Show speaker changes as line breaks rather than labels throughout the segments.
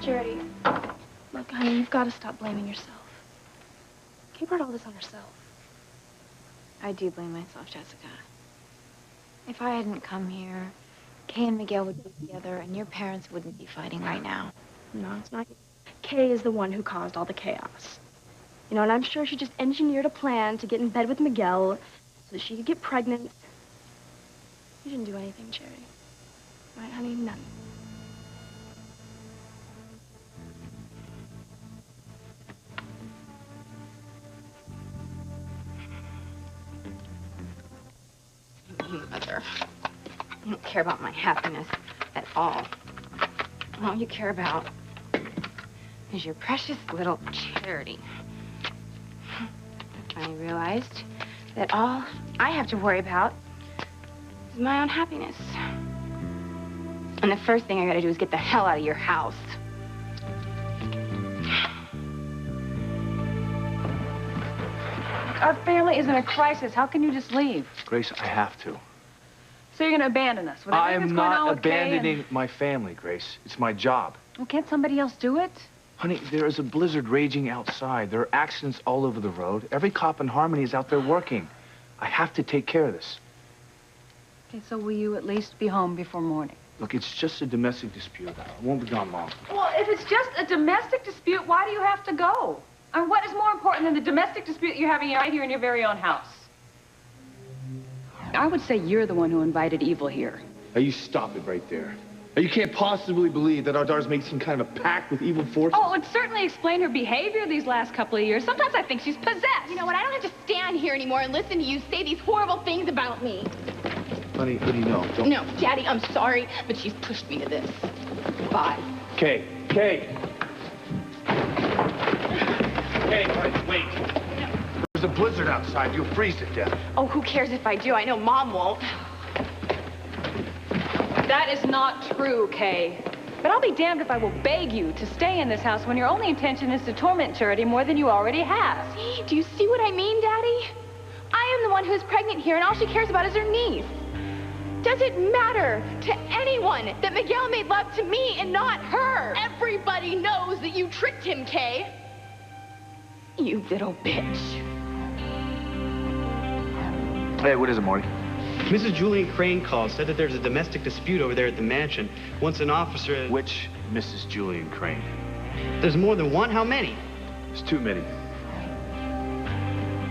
Charity, look, honey, you've got to stop blaming yourself. Kay brought all this on herself.
I do blame myself, Jessica. If I hadn't come here, Kay and Miguel would be together, and your parents wouldn't be fighting right now.
No, it's not. Kay is the one who caused all the chaos. You know, and I'm sure she just engineered a plan to get in bed with Miguel so that she could get pregnant. You didn't do anything, Charity. Right, honey? Nothing.
Mother, you don't care about my happiness at all. All you care about is your precious little Charity. I realized that all I have to worry about is my own happiness. And the first thing I gotta do is get the hell out of your house.
Our family is in a crisis. How can you just leave?
Grace, I have to.
So you're going to abandon us?
I am not abandoning my family, Grace. It's my job.
Well, can't somebody else do it?
Honey, there is a blizzard raging outside. There are accidents all over the road. Every cop in Harmony is out there working. I have to take care of this.
Okay, so will you at least be home before morning?
Look, it's just a domestic dispute. I won't be gone long.
Well, if it's just a domestic dispute, why do you have to go? I mean, what is more important than the domestic dispute you're having right here in your very own house? I would say you're the one who invited evil here.
Now, you stop it right there. Now, you can't possibly believe that our daughter's making some kind of a pact with evil forces.
Oh, it would certainly explain her behavior these last couple of years. Sometimes I think she's possessed.
You know what? I don't have to stand here anymore and listen to you say these horrible things about me.
Honey, what do you know? Don't...
No, Daddy, I'm sorry, but she's pushed me to this. Bye.
Kay, wait. There's a blizzard outside. You'll freeze to death.
Oh, who cares if I do? I know Mom won't.
That is not true, Kay. But I'll be damned if I will beg you to stay in this house when your only intention is to torment Charity more than you already have.
See? Do you see what I mean, Daddy? I am the one who's pregnant here, and all she cares about is her niece. Does it matter to anyone that Miguel made love to me and not her? Everybody knows that you tricked him, Kay. You little bitch.
Hey, what is it, Marty?
Mrs. Julian Crane called, said that there's a domestic dispute over there at the mansion. Once an officer...
Which Mrs. Julian Crane?
There's more than one? How many?
There's too many.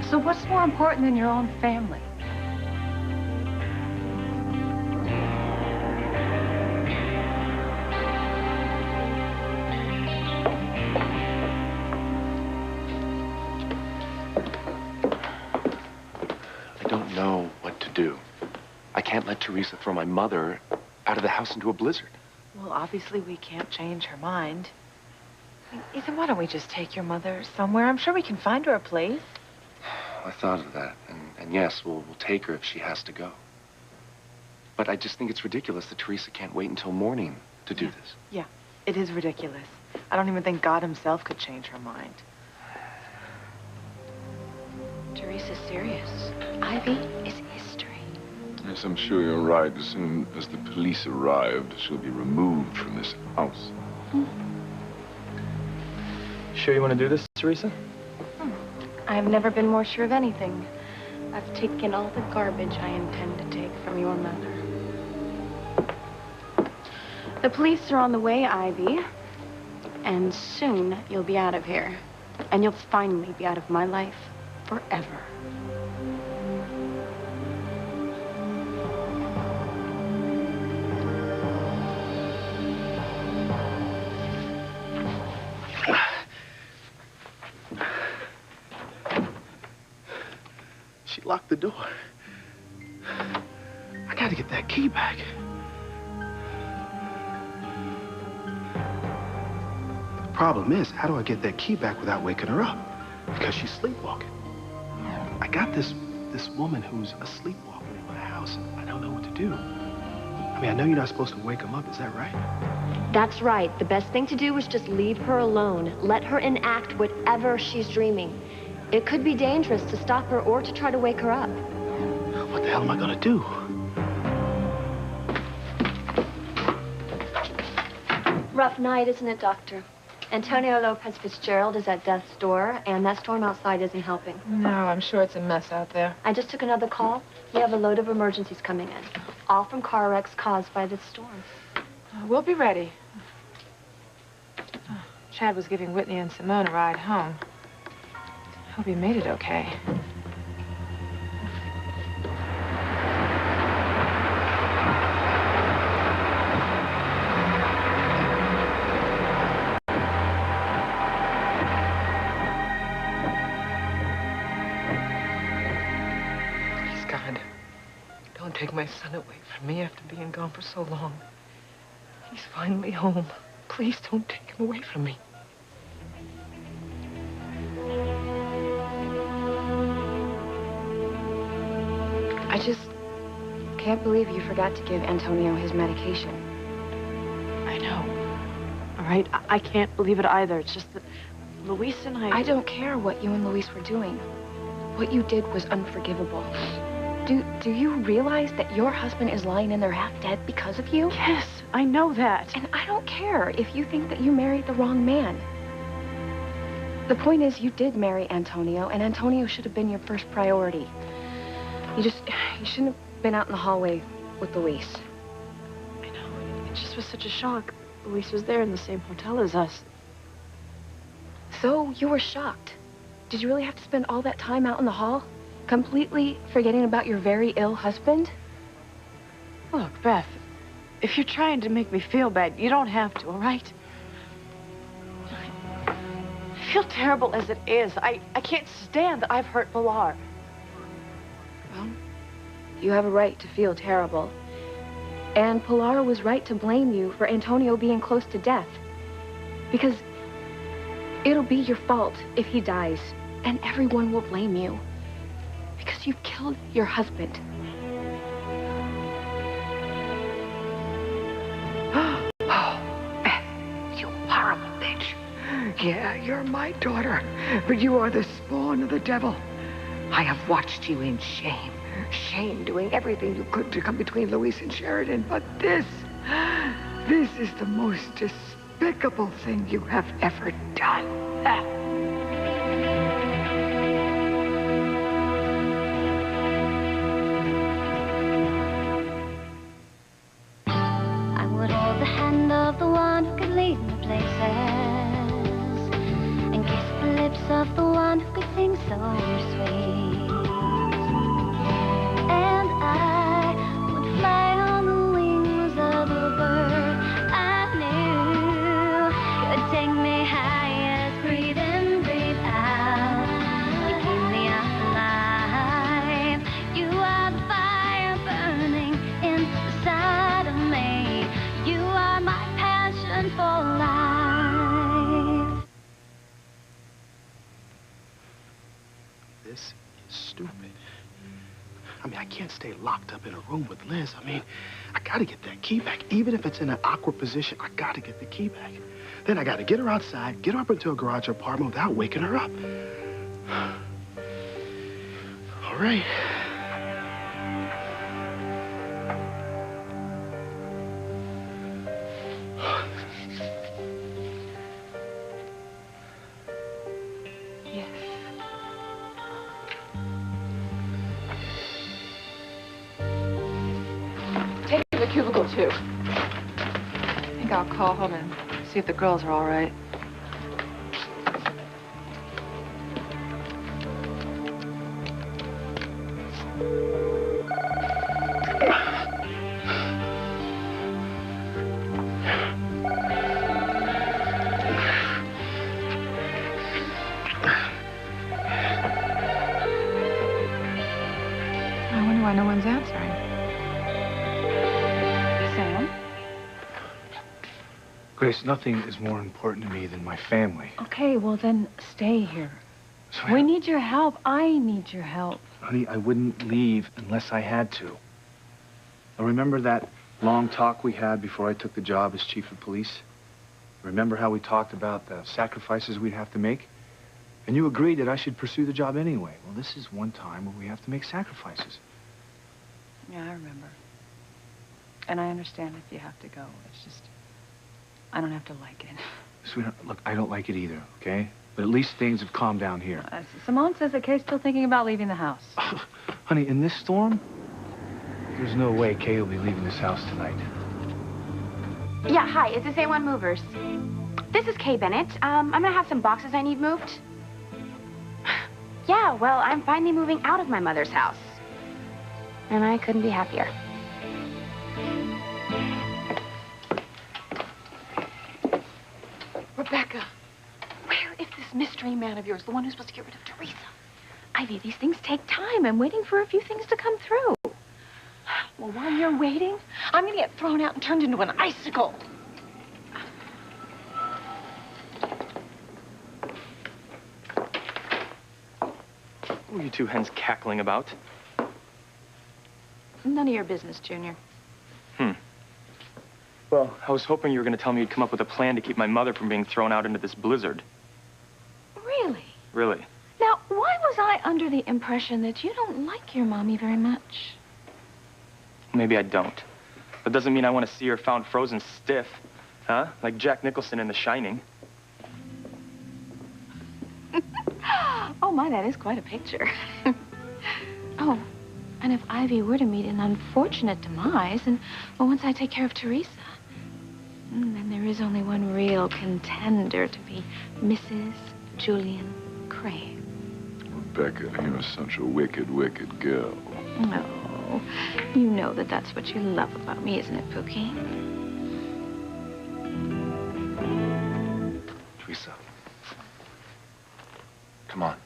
So what's more important than your own family?
I can't let Teresa throw my mother out of the house into a blizzard.
Well, obviously we can't change her mind. Ethan, why don't we just take your mother somewhere? I'm sure we can find her a place.
I thought of that, and yes, we'll take her if she has to go. But I just think it's ridiculous that Teresa can't wait until morning to do this.
Yeah, it is ridiculous. I don't even think God himself could change her mind.
Teresa's serious. Ivy is history.
Yes, I'm sure you're right. As soon as the police arrived, she'll be removed from this house.
Sure you want to do this, Teresa?
I've never been more sure of anything. I've taken all the garbage I intend to take from your mother. The police are on the way, Ivy. And soon you'll be out of here. And you'll finally be out of my life forever.
She locked the door. I gotta get that key back. The problem is, how do I get that key back without waking her up? Because she's sleepwalking. I got this woman who's a sleepwalker in my house, and I don't know what to do. I mean, I know you're not supposed to wake them up, is that right?
That's right. The best thing to do is just leave her alone. Let her enact whatever she's dreaming. It could be dangerous to stop her or to try to wake her up.
What the hell am I gonna do?
Rough night, isn't it, Doctor? Antonio Lopez Fitzgerald is at death's door, and that storm outside isn't helping.
No, I'm sure it's a mess out there.
I just took another call. We have a load of emergencies coming in, all from car wrecks caused by this storm.
We'll be ready. Chad was giving Whitney and Simone a ride home. Hope he made it okay.
Take my son away from me after being gone for so long. He's finally home. Please don't take him away from me.
I just can't believe you forgot to give Antonio his medication.
I know. All right, I can't believe it either. It's just that Luis and I
don't care what you and Luis were doing. What you did was unforgivable. Do you realize that your husband is lying in there half dead because of you?
Yes, I know that.
And I don't care if you think that you married the wrong man. The point is, you did marry Antonio, and Antonio should have been your first priority. You shouldn't have been out in the hallway with Luis.
I know. It just was such a shock. Luis was there in the same hotel as us.
So you were shocked. Did you really have to spend all that time out in the hall? Completely forgetting about your very ill husband?
Look, Beth, if you're trying to make me feel bad, you don't have to, all right? I feel terrible as it is. I can't stand that I've hurt Pilar.
Well, you have a right to feel terrible. And Pilar was right to blame you for Antonio being close to death. Because it'll be your fault if he dies, and everyone will blame you. Because you've killed your husband.
Oh, Beth, you horrible bitch. Yeah, you're my daughter, but you are the spawn of the devil. I have watched you in shame. Shame doing everything you could to come between Luis and Sheridan, but this is the most despicable thing you have ever done.
Of the one who could lead me places, and kiss the lips of the one who could sing so sweet. And I would fly on the wings of a bird I knew could take me high as breathe in, breathe out. You keep me alive. You are the fire burning inside of me. You are my passion for life.
This is stupid. I mean, I can't stay locked up in a room with Liz. I mean, I gotta get that key back. Even if it's in an awkward position, I gotta get the key back. Then I gotta get her outside, get her up into a garage apartment without waking her up. All right.
Cubicle 2. I think I'll call home and see if the girls are all right. I wonder why no one's answering.
Grace, nothing is more important to me than my family.
Okay, well then stay here.
So
We need your help. I need your help.
Honey, I wouldn't leave unless I had to. Now, remember that long talk we had before I took the job as chief of police? Remember how we talked about the sacrifices we'd have to make? And you agreed that I should pursue the job anyway. Well, this is one time where we have to make sacrifices.
Yeah, I remember. And I understand if you have to go. It's just, I don't have to like it.
Sweetheart, look, I don't like it either, okay? But at least things have calmed down here.
Simone says that Kay's still thinking about leaving the house.
Honey, in this storm, there's no way Kay will be leaving this house tonight.
Yeah, hi, is this A1 Movers? This is Kay Bennett. I'm gonna have some boxes I need moved. Yeah, well, I'm finally moving out of my mother's house. And I couldn't be happier.
Rebecca, where is this mystery man of yours, the one who's supposed to get rid of Teresa?
Ivy, these things take time. I'm waiting for a few things to come through.
Well, while you're waiting, I'm gonna get thrown out and turned into an icicle.
What are you two hens cackling about?
None of your business, Junior.
Well, I was hoping you were going to tell me you'd come up with a plan to keep my mother from being thrown out into this blizzard.
Really?
Really?
Now, why was I under the impression that you don't like your mommy very much?
Maybe I don't. That doesn't mean I want to see her found frozen stiff. Huh? Like Jack Nicholson in The Shining.
Oh, my, that is quite a picture. Oh, and if Ivy were to meet an unfortunate demise, and, well, once I take care of Teresa, then there is only one real contender to be Mrs. Julian Crane.
Rebecca, you're such a wicked, wicked girl.
No, you know that that's what you love about me, isn't it, Pookie?
Teresa. Come on.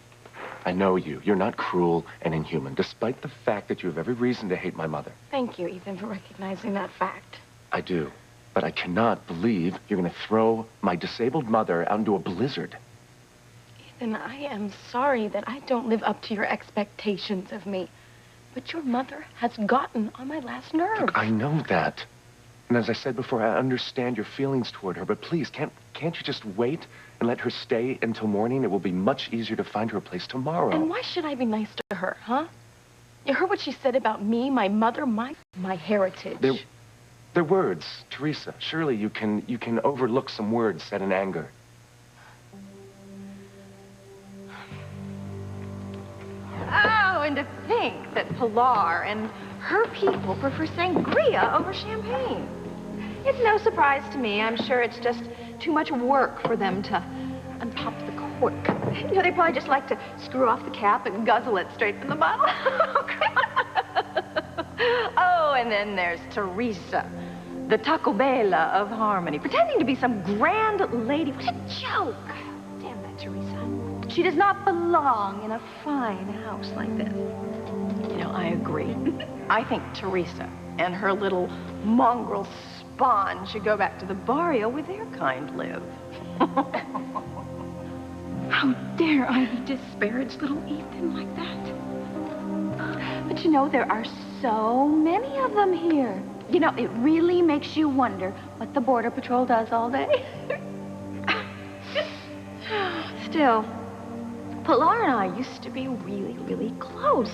I know you. You're not cruel and inhuman, despite the fact that you have every reason to hate my mother.
Thank you, Ethan, for recognizing that fact.
I do. But I cannot believe you're going to throw my disabled mother out into a blizzard.
Ethan, I am sorry that I don't live up to your expectations of me. But your mother has gotten on my last nerve.
Look, I know that. And as I said before, I understand your feelings toward her, but please, can't you just wait and let her stay until morning? It will be much easier to find her a place tomorrow.
And why should I be nice to her, huh? You heard what she said about me, my mother, my heritage.
They're words, Teresa. Surely you can overlook some words said in anger.
Oh, and to think that Pilar and her people prefer sangria over champagne. It's no surprise to me. I'm sure it's just too much work for them to unpop the cork. You know, they probably just like to screw off the cap and guzzle it straight from the bottle. Oh, and then there's Teresa, the Taco Bella of harmony, pretending to be some grand lady. What a joke. Damn that Teresa. She does not belong in a fine house like this. You know, I agree. I think Teresa and her little mongrel spawn should go back to the barrio where their kind live. How dare Ivy disparage little Ethan like that? But you know, there are so many of them here. You know, it really makes you wonder what the Border Patrol does all day. Still, Pilar and I used to be really, really close.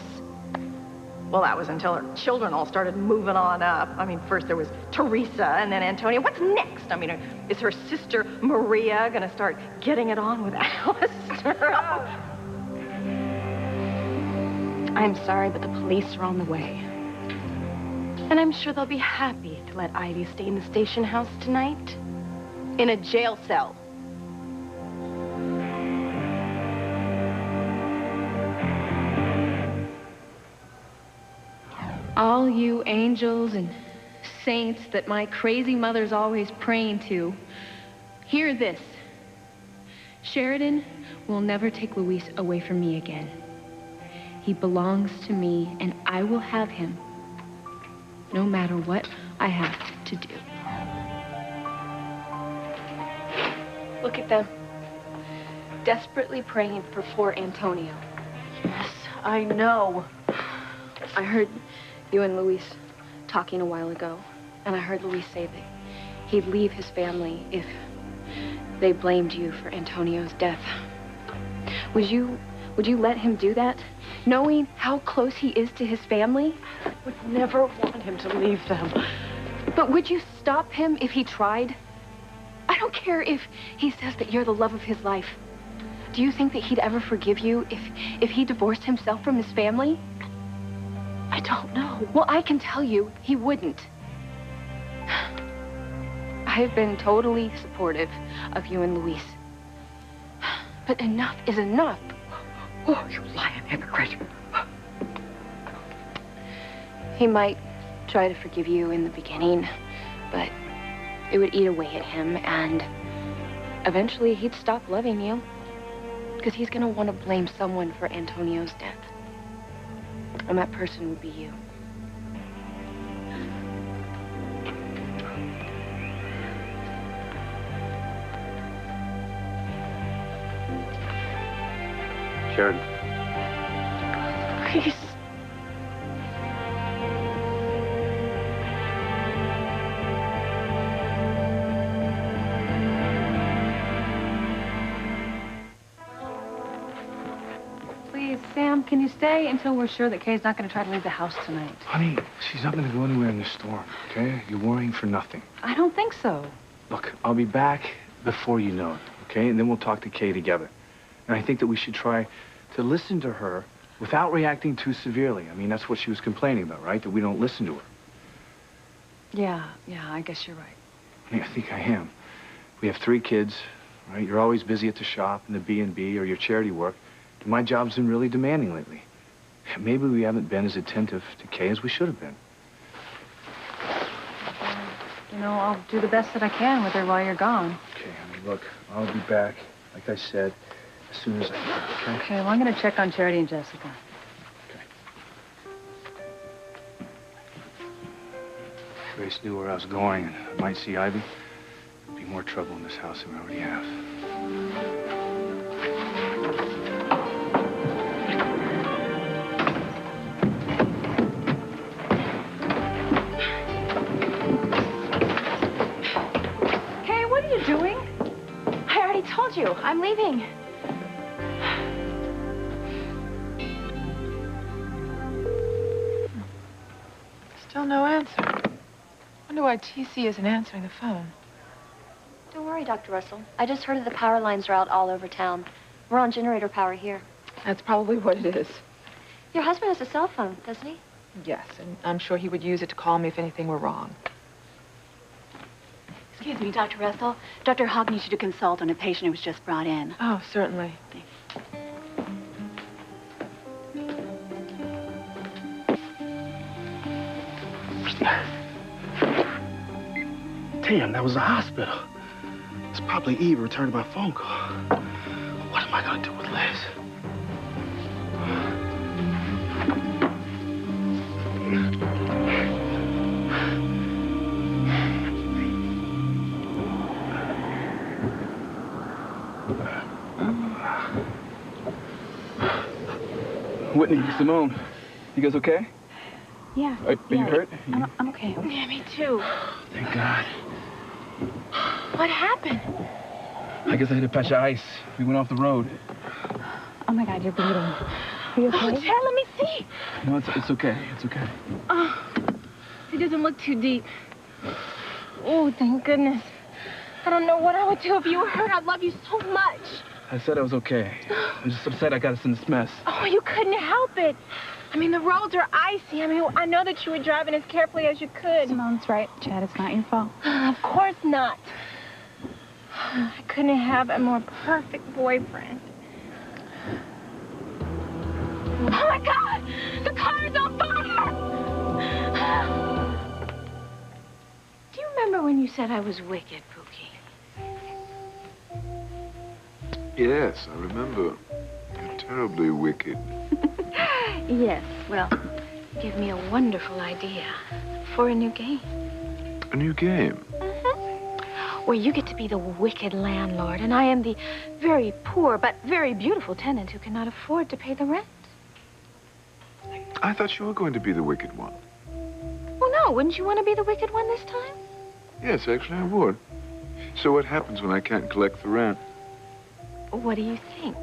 Well, that was until her children all started moving on up. I mean, first there was Teresa and then Antonia. What's next? I mean, is her sister Maria gonna start getting it on with Alistair? I'm sorry, but the police are on the way. And I'm sure they'll be happy to let Ivy stay in the station house tonight. In a jail cell.
All you angels and saints that my crazy mother's always praying to, hear this. Sheridan will never take Luis away from me again. He belongs to me, and I will have him, no matter what I have to do.
Look at them. Desperately praying for poor Antonio. Yes, I know. I heard you and Luis talking a while ago, and I heard Luis say that he'd leave his family if they blamed you for Antonio's death. Would you let him do that, knowing how close he is to his family? I would never want him to leave them. But would you stop him if he tried? I don't care if he says that you're the love of his life. Do you think that he'd ever forgive you if he divorced himself from his family?
I don't know.
Well, I can tell you, he wouldn't. I've been totally supportive of you and Luis. But enough is enough.
Oh, you lying hypocrite.
He might try to forgive you in the beginning, but it would eat away at him, and eventually he'd stop loving you. Because he's going to want to blame someone for Antonio's death. And that person would be you.
Sheridan.
Please.
Please, Sam, can you stay until we're sure that Kay's not going to try to leave the house tonight?
Honey, she's not going to go anywhere in the storm, okay? You're worrying for nothing.
I don't think so.
Look, I'll be back before you know it, okay? And then we'll talk to Kay together. And I think that we should try to listen to her without reacting too severely. I mean, that's what she was complaining about, right? That we don't listen to her.
Yeah, I guess you're right.
I mean, I think I am. We have 3 kids, right? You're always busy at the shop, in the B&B, or your charity work. My job's been really demanding lately. Maybe we haven't been as attentive to Kay as we should have been.
You know, I'll do the best that I can with her while you're gone.
Okay, I mean, look, I'll be back, like I said, as soon as I can, okay?
Okay, well, I'm going to check on Charity and Jessica.
Grace knew where I was going, and I might see Ivy. There'd be more trouble in this house than we already have.
Doing? I already told you. I'm leaving.
Still no answer. Wonder why TC isn't answering the phone.
Don't worry, Dr. Russell. I just heard that the power lines are out all over town. We're on generator power here.
That's probably what it is.
Your husband has a cell phone, doesn't he?
Yes, and I'm sure he would use it to call me if anything were wrong.
Excuse me, Dr. Russell. Dr. Hogg needs you to consult on a patient who was just brought in.
Oh, certainly.
Damn, that was a hospital. It's probably Eve returning my phone call. What am I gonna do with Liz?
Whitney, Simone, you guys okay?
Yeah.
Are you hurt?
I'm okay. Yeah, me too.
Thank God.
What happened?
I guess I hit a patch of ice. We went off the road.
Oh my God, you're bleeding. Are you okay? Oh, Chad, let me see.
No, it's okay. It's okay.
Oh, it doesn't look too deep. Oh, thank goodness. I don't know what I would do if you were hurt. I love you so much.
I said I was okay. I'm just upset I got us in this mess.
Oh, you couldn't help it. I mean, the roads are icy. I mean, I know that you were driving as carefully as you could.
Simone's right, Chad. It's not your fault.
Of course not. I couldn't have a more perfect boyfriend. Oh, my God! The car is on fire!
Do you remember when you said I was wicked, Pookie?
Yes, I remember. You're terribly wicked.
Yes, well, give me a wonderful idea for a new game.
A new game?
Where you get to be the wicked landlord, and I am the very poor but very beautiful tenant who cannot afford to pay the rent.
I thought you were going to be the wicked one.
Well, no, wouldn't you want to be the wicked one this time?
Yes, actually, I would. So what happens when I can't collect the rent?
What do you think?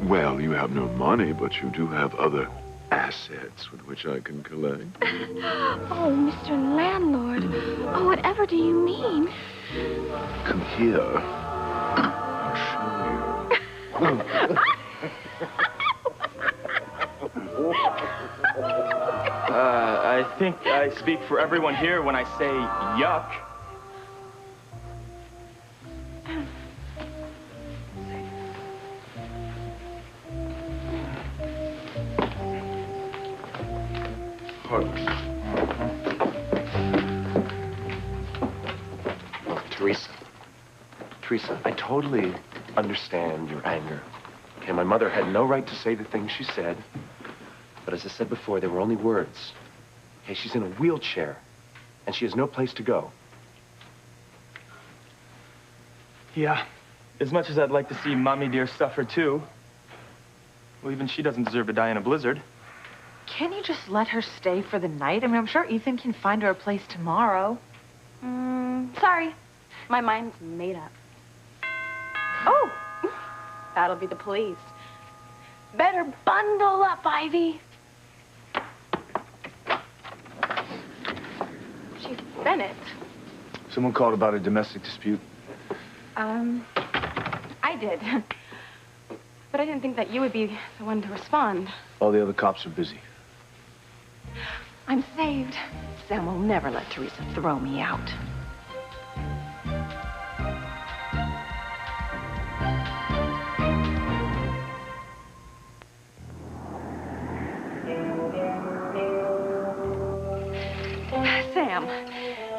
Well, you have no money, but you do have other assets with which I can collect.
Oh, Mr. Landlord. Oh, whatever do you mean?
Come here. I'll show you.
I think I speak for everyone here when I say yuck.
Teresa, I totally understand your anger. Okay, my mother had no right to say the things she said. But as I said before, they were only words. Okay, she's in a wheelchair, and she has no place to go.
Yeah, as much as I'd like to see Mommy dear suffer too. Well, even she doesn't deserve to die in a blizzard.
Can't you just let her stay for the night? I mean, I'm sure Ethan can find her a place tomorrow.
Sorry. My mind's made up. Oh! That'll be the police. Better bundle up, Ivy. Chief Bennett.
Someone called about a domestic dispute.
I did. But I didn't think that you would be the one to respond.
All the other cops are busy.
I'm saved.
Sam will never let Teresa throw me out. Sam,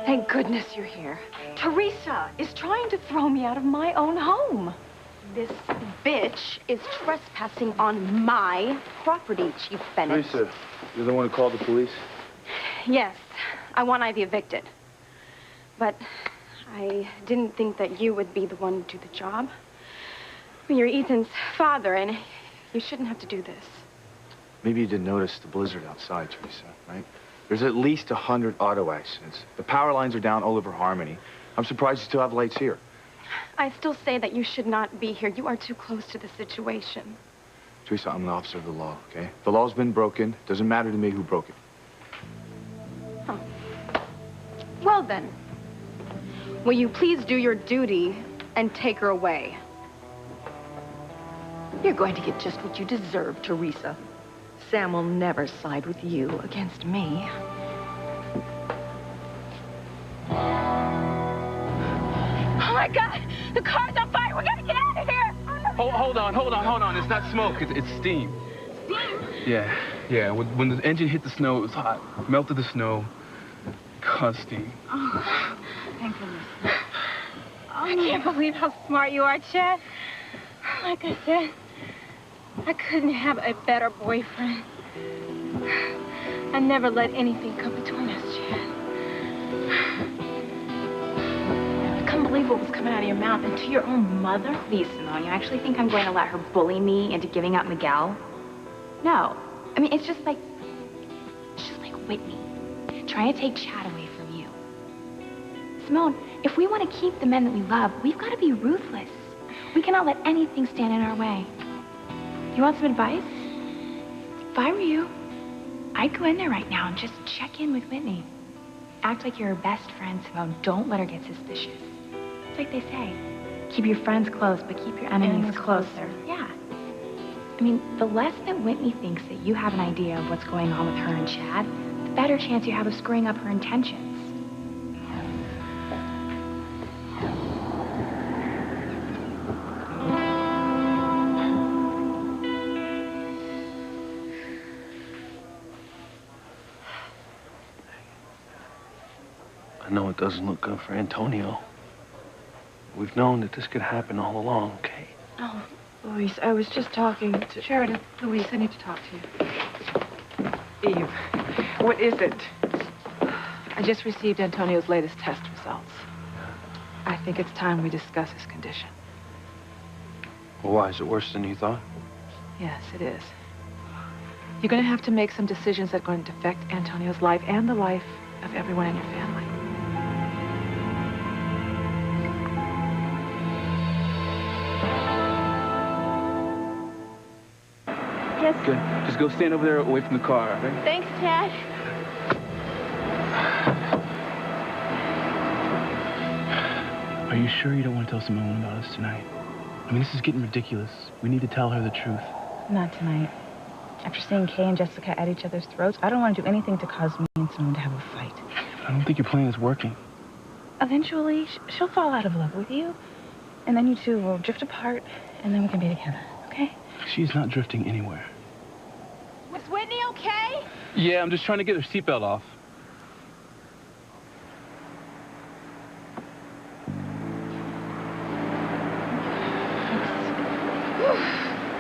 thank goodness you're here. Teresa is trying to throw me out of my own home.
This bitch is trespassing on my property, Chief Bennett.
Teresa, you're the one who called the police?
Yes, I want Ivy evicted. But I didn't think that you would be the one to do the job. I mean, you're Ethan's father, and you shouldn't have to do this.
Maybe you didn't notice the blizzard outside, Teresa, right? There's at least 100 auto accidents. The power lines are down all over Harmony. I'm surprised you still have lights here.
I still say that you should not be here. You are too close to the situation.
Teresa, I'm an officer of the law, okay? The law's been broken. Doesn't matter to me who broke it.
Oh. Well, then, will you please do your duty and take her away?
You're going to get just what you deserve, Teresa. Sam will never side with you against me.
Oh my God! The car's on fire! We gotta get out of here!
Hold on. It's not smoke. It's steam.
Steam?
Yeah. When the engine hit the snow, it was hot. Melted the snow. Caused steam.
Oh, thank goodness. I can't believe how smart you are, Chad. Like I said, I couldn't have a better boyfriend. I never let anything come between us, Chad.
I couldn't believe what was coming out of your mouth. And to your own mother? Please, Simone, you actually think I'm going to let her bully me into giving up Miguel? No. I mean, it's just like Whitney trying to take Chad away from you. Simone, if we want to keep the men that we love, we've got to be ruthless. We cannot let anything stand in our way. You want some advice? If I were you, I'd go in there right now and just check in with Whitney. Act like you're her best friend, Simone. Don't let her get suspicious. It's like they say, keep your friends close, but keep your enemies closer. Yeah. I mean, the less that Whitney thinks that you have an idea of what's going on with her and Chad, the better chance you have of screwing up her intentions.
I know it doesn't look good for Antonio. We've known that this could happen all along, okay?
Oh, Luis, I was just talking to Sheridan. Luis, I need to talk to you.
Eve, what is it? I just received Antonio's latest test results. I think it's time we discuss his condition.
Well, why? Is it worse than you thought?
Yes, it is. You're going to have to make some decisions that are going to affect Antonio's life and the life of everyone in your family.
Yes.
Good. Just go stand over there away from the car, okay?
Thanks, Chad.
Are you sure you don't want to tell Simone about us tonight? I mean, this is getting ridiculous. We need to tell her the truth.
Not tonight. After seeing Kay and Jessica at each other's throats, I don't want to do anything to cause me and Simone to have a fight.
I don't think your plan is working.
Eventually, she'll fall out of love with you, and then you two will drift apart, and then we can be together, okay?
She's not drifting anywhere.
Was Whitney okay?
Yeah, I'm just trying to get her seatbelt off.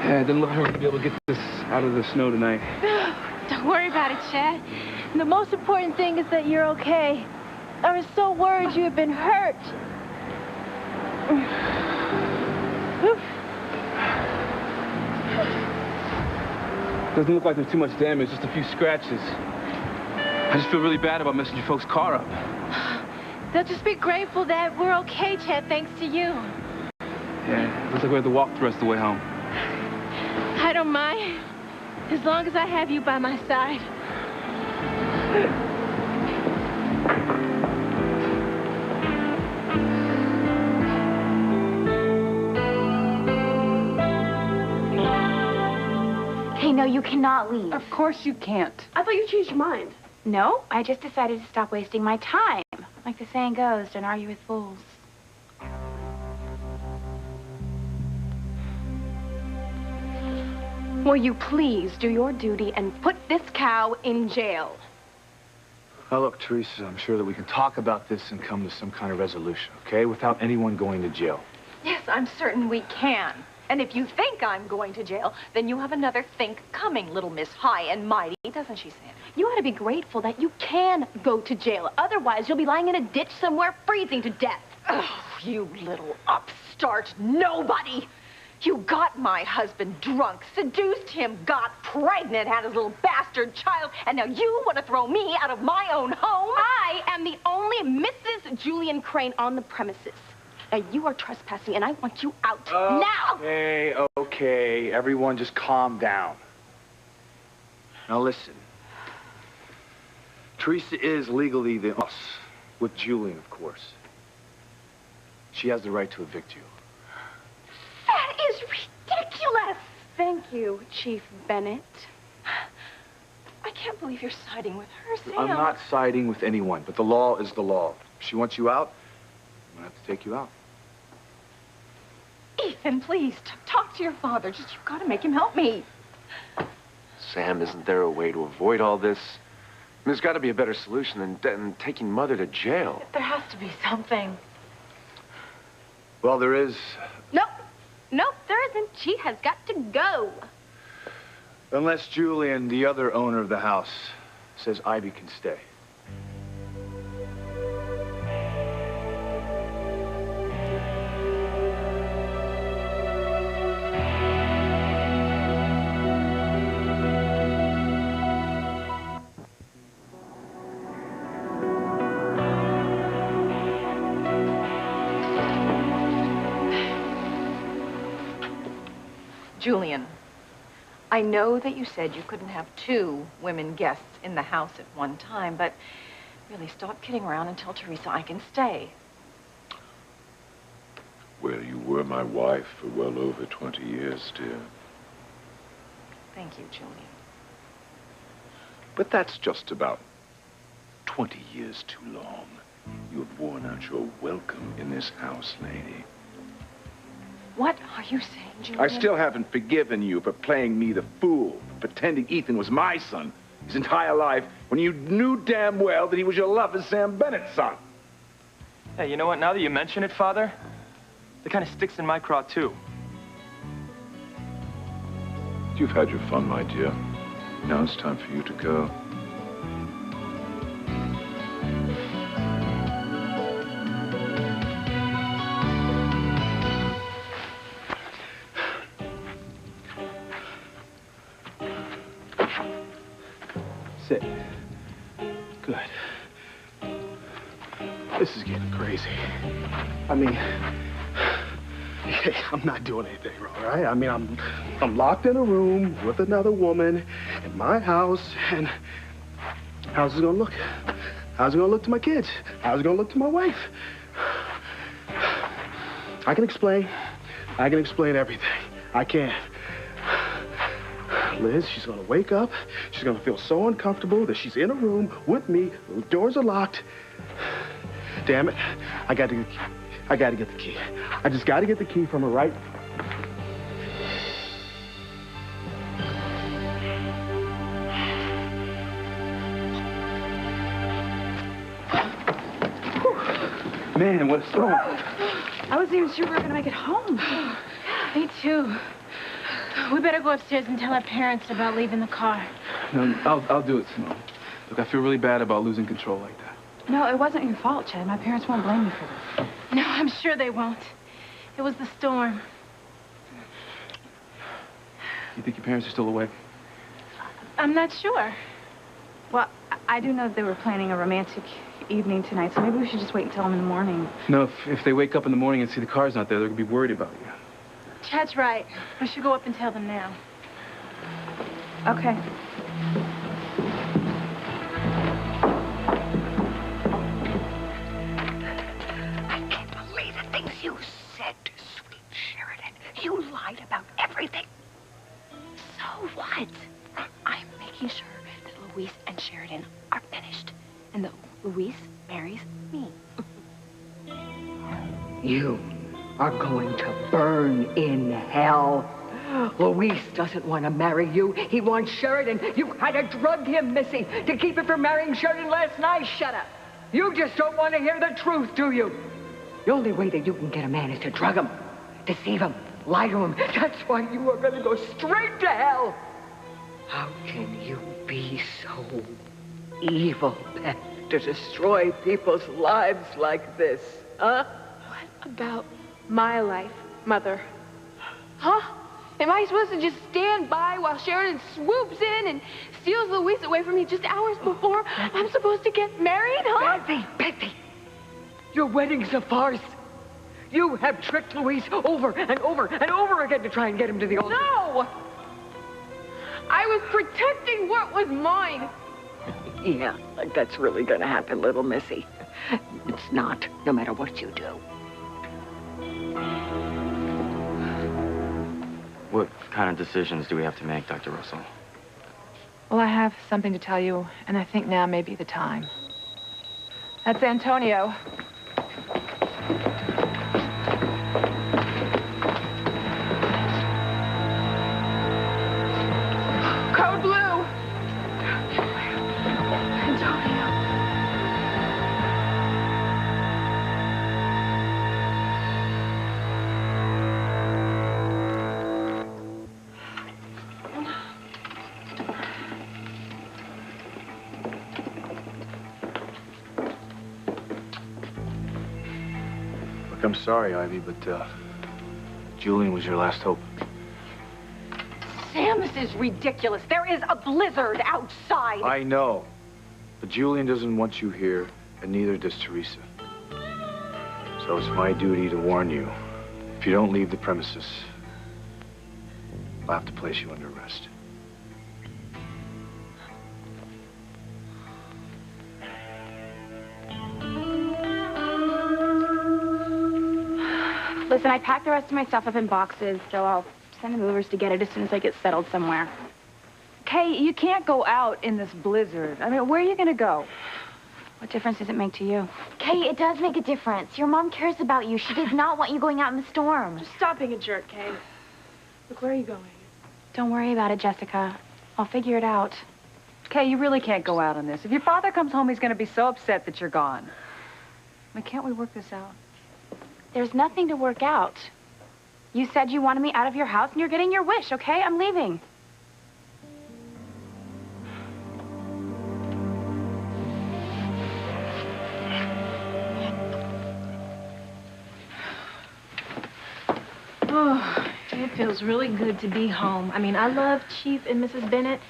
Yeah, it didn't look like we're gonna be able to get this out of the snow tonight.
Don't worry about it, Chad. The most important thing is that you're okay. I was so worried you had been hurt.
Doesn't look like there's too much damage, just a few scratches. I just feel really bad about messing your folks' car up.
They'll just be grateful that we're okay, Chad, thanks to you.
Yeah, looks like we have to walk the rest of the way home.
I don't mind, as long as I have you by my side.
Hey, no, you cannot leave.
Of course you can't.
I thought you changed your mind.
No, I just decided to stop wasting my time. Like the saying goes, don't argue with fools.
Will you please do your duty and put this cow in jail?
Now, look, Teresa, I'm sure that we can talk about this and come to some kind of resolution, okay? Without anyone going to jail.
Yes, I'm certain we can. And if you think I'm going to jail, then you have another think coming, little Miss High and Mighty, doesn't she, Sam?
You ought to be grateful that you can go to jail. Otherwise, you'll be lying in a ditch somewhere freezing to death.
Oh, you little upstart nobody! You got my husband drunk, seduced him, got pregnant, had his little bastard child, and now you want to throw me out of my own home?
I am the only Mrs. Julian Crane on the premises. Now, you are trespassing, and I want you out now!
Okay, everyone just calm down. Now, listen. Teresa is legally the boss, with Julian, of course. She has the right to evict you.
That is ridiculous! Thank you, Chief Bennett.
I can't believe you're siding with her, Sam.
I'm not siding with anyone, but the law is the law. If she wants you out, I'm gonna have to take you out.
Ethan, please, talk to your father. Just, you've got to make him help me.
Sam, isn't there a way to avoid all this? There's got to be a better solution than taking Mother to jail.
There has to be something.
Well, there is.
Nope, there isn't. She has got to go.
Unless Julian, the other owner of the house, says Ivy can stay.
Julian, I know that you said you couldn't have 2 women guests in the house at one time, but really stop kidding around and tell Teresa I can stay.
Well, you were my wife for well over 20 years, dear.
Thank you, Julian.
But that's just about 20 years too long. You have worn out your welcome in this house, lady.
What are you saying, Julian?
I still haven't forgiven you for playing me the fool, pretending Ethan was my son his entire life when you knew damn well that he was your lover, Sam Bennett's son.
Hey, you know what? Now that you mention it, Father, it kind of sticks in my craw, too.
You've had your fun, my dear. Now it's time for you to go.
Sit. Good. This is getting crazy. I mean, hey, I'm not doing anything wrong, right? I mean, I'm locked in a room with another woman in my house, and how's it gonna look? How's it gonna look to my kids? How's it gonna look to my wife?
I can explain. I can explain everything. I can. Liz, she's gonna wake up. She's gonna feel so uncomfortable that she's in a room with me. The doors are locked. Damn it. I gotta get the key. I just gotta get the key from her, right?
Man, what a storm.
I wasn't even sure we were gonna make it home. Me too. We better go upstairs and tell our parents about leaving the car.
No, I'll do it, Simone. Look, I feel really bad about losing control like that.
No, it wasn't your fault, Chad. My parents won't blame you for this.
No, I'm sure they won't. It was the storm.
You think your parents are still awake?
I'm not sure.
Well, I do know that they were planning a romantic evening tonight, so maybe we should just wait and tell them in the morning.
No, if they wake up in the morning and see the car's not there, they're gonna be worried about you.
Chad's right. We should go up and tell them now.
Okay.
I can't believe the things you said to sweet Sheridan. You lied about everything.
So what? I'm making sure that Luis and Sheridan are finished and that Luis marries me.
You are going to burn in hell. Luis doesn't want to marry you. He wants Sheridan. You had to drug him, Missy, to keep him from marrying Sheridan last night. Shut up. You just don't want to hear the truth, do you? The only way that you can get a man is to drug him, deceive him, lie to him. That's why you are going to go straight to hell. How can you be so evil, Beth, to destroy people's lives like this, huh?
What about my life, Mother? Huh? Am I supposed to just stand by while Sheridan swoops in and steals Luis away from me just hours before I'm supposed to get married, huh?
Bethy! Your wedding's a farce. You have tricked Luis over and over and over again to try and get him to the altar.
No! I was protecting what was mine.
Yeah, like that's really gonna happen, little Missy. It's not, no matter what you do.
What kind of decisions do we have to make, Dr. Russell?
Well, I have something to tell you, and I think now may be the time. That's Antonio.
Code blue. Antonio.
Look, I'm sorry, Ivy, but Julian was your last hope.
Sam, this is ridiculous. There is a blizzard outside.
I know, but Julian doesn't want you here, and neither does Teresa. So it's my duty to warn you. If you don't leave the premises, I'll have to place you under arrest.
Listen, I packed the rest of my stuff up in boxes, so I'll send the movers to get it as soon as I get settled somewhere.
Kay, you can't go out in this blizzard. I mean, where are you going to go?
What difference does it make to you?
Kay, it does make a difference. Your mom cares about you. She does not want you going out in the storm.
Just stop being a jerk, Kay. Look, where are you going? Don't worry about it, Jessica. I'll figure it out.
Kay, you really can't go out on this. If your father comes home, he's going to be so upset that you're gone. I mean, can't we work this out?
There's nothing to work out. You said you wanted me out of your house, and you're getting your wish, okay? I'm leaving.
Oh, it feels really good to be home. I mean, I love Chief and Mrs. Bennett,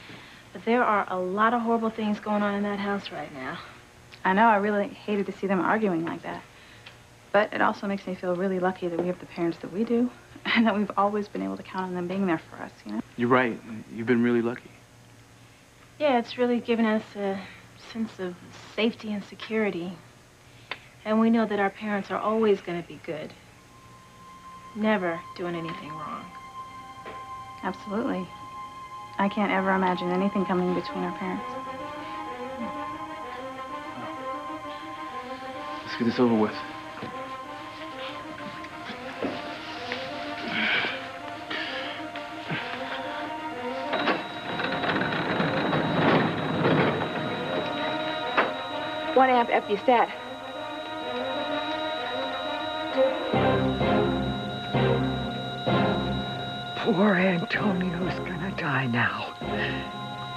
but there are a lot of horrible things going on in that house right now.
I know, I really hated to see them arguing like that. But it also makes me feel really lucky that we have the parents that we do, and that we've always been able to count on them being there for us, you know?
You're right. You've been really lucky.
Yeah, it's really given us a sense of safety and security. And we know that our parents are always going to be good.
never doing anything wrong. Absolutely. I can't ever imagine anything coming between our parents.
Let's get this over with.
One amp empty stat.
Poor Antonio's gonna die now.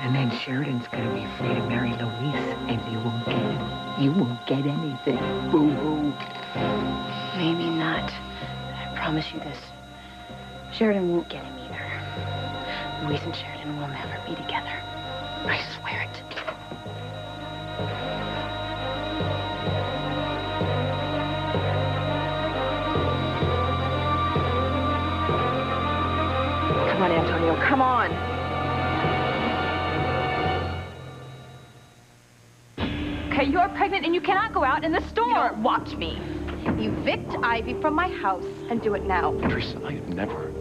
And then Sheridan's gonna be free to marry Louise, and you won't get him. You won't get anything. Boo-hoo.
Maybe not. I promise you this. Sheridan won't get him either. Louise and Sheridan will never be together. I swear it.
Come on, Antonio, come on.
Okay, you're pregnant and you cannot go out in the storm. You don't watch me. Evict Ivy from my house and do it now.
Teresa, I have never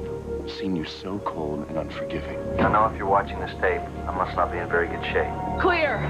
seen you so cold and unforgiving.
I know if you're watching this tape, I must not be in very good shape.
Clear.